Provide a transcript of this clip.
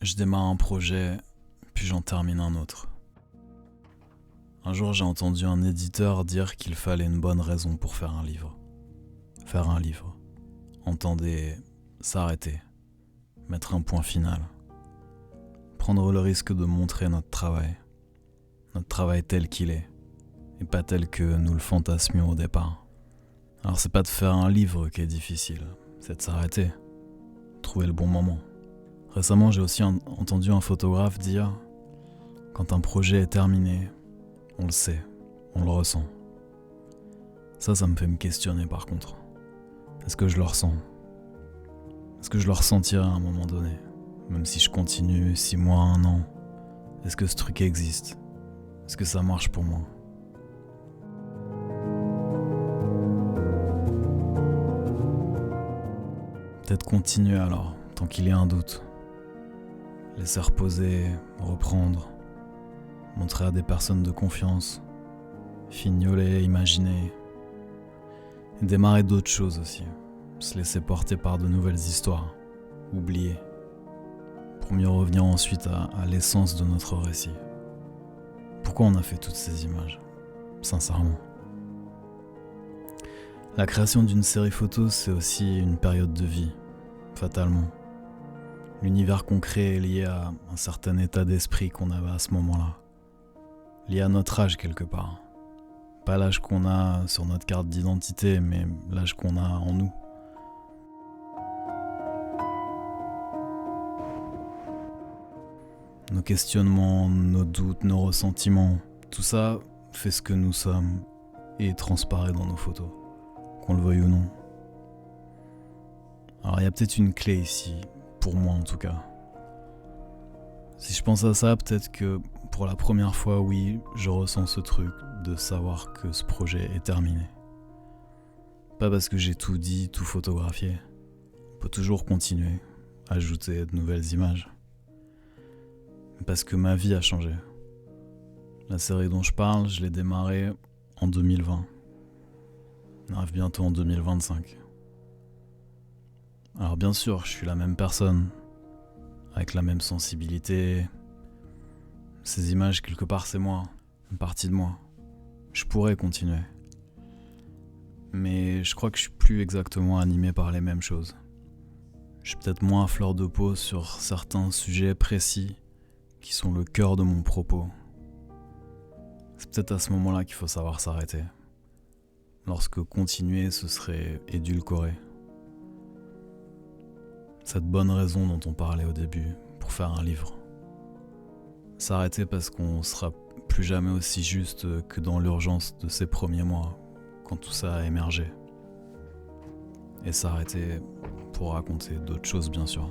Je démarre un projet, puis j'en termine un autre. Un jour, j'ai entendu un éditeur dire qu'il fallait une bonne raison pour faire un livre. Faire un livre. Entendez, s'arrêter. Mettre un point final. Prendre le risque de montrer notre travail. Notre travail tel qu'il est. Et pas tel que nous le fantasmions au départ. Alors c'est pas de faire un livre qui est difficile. C'est de s'arrêter. Trouver le bon moment. Récemment, j'ai aussi entendu un photographe dire « Quand un projet est terminé, on le sait, on le ressent. » Ça me fait me questionner par contre. Est-ce que je le ressens ? Est-ce que je le ressentirai à un moment donné ? Même si je continue 6 mois, 1 an, est-ce que ce truc existe ? Est-ce que ça marche pour moi ? Peut-être continuer alors, tant qu'il y a un doute. Laisser reposer, reprendre, montrer à des personnes de confiance, fignoler, imaginer, et démarrer d'autres choses aussi, se laisser porter par de nouvelles histoires, oublier, pour mieux revenir ensuite à l'essence de notre récit. Pourquoi on a fait toutes ces images, sincèrement ? La création d'une série photo, c'est aussi une période de vie, fatalement. L'univers qu'on crée est lié à un certain état d'esprit qu'on avait à ce moment-là. Lié à notre âge quelque part. Pas l'âge qu'on a sur notre carte d'identité, mais l'âge qu'on a en nous. Nos questionnements, nos doutes, nos ressentiments, tout ça fait ce que nous sommes et transparaît dans nos photos, qu'on le veuille ou non. Alors il y a peut-être une clé ici, pour moi en tout cas. Si je pense à ça, peut-être que pour la première fois, oui, je ressens ce truc de savoir que ce projet est terminé. Pas parce que j'ai tout dit, tout photographié. On peut toujours continuer, ajouter de nouvelles images. Mais parce que ma vie a changé. La série dont je parle, je l'ai démarrée en 2020. On arrive bientôt en 2025. Alors bien sûr, je suis la même personne, avec la même sensibilité. Ces images, quelque part, c'est moi, une partie de moi. Je pourrais continuer. Mais je crois que je suis plus exactement animé par les mêmes choses. Je suis peut-être moins à fleur de peau sur certains sujets précis qui sont le cœur de mon propos. C'est peut-être à ce moment-là qu'il faut savoir s'arrêter. Lorsque continuer, ce serait édulcoré. Cette bonne raison dont on parlait au début pour faire un livre. S'arrêter parce qu'on sera plus jamais aussi juste que dans l'urgence de ces premiers mois, quand tout ça a émergé. Et s'arrêter pour raconter d'autres choses bien sûr.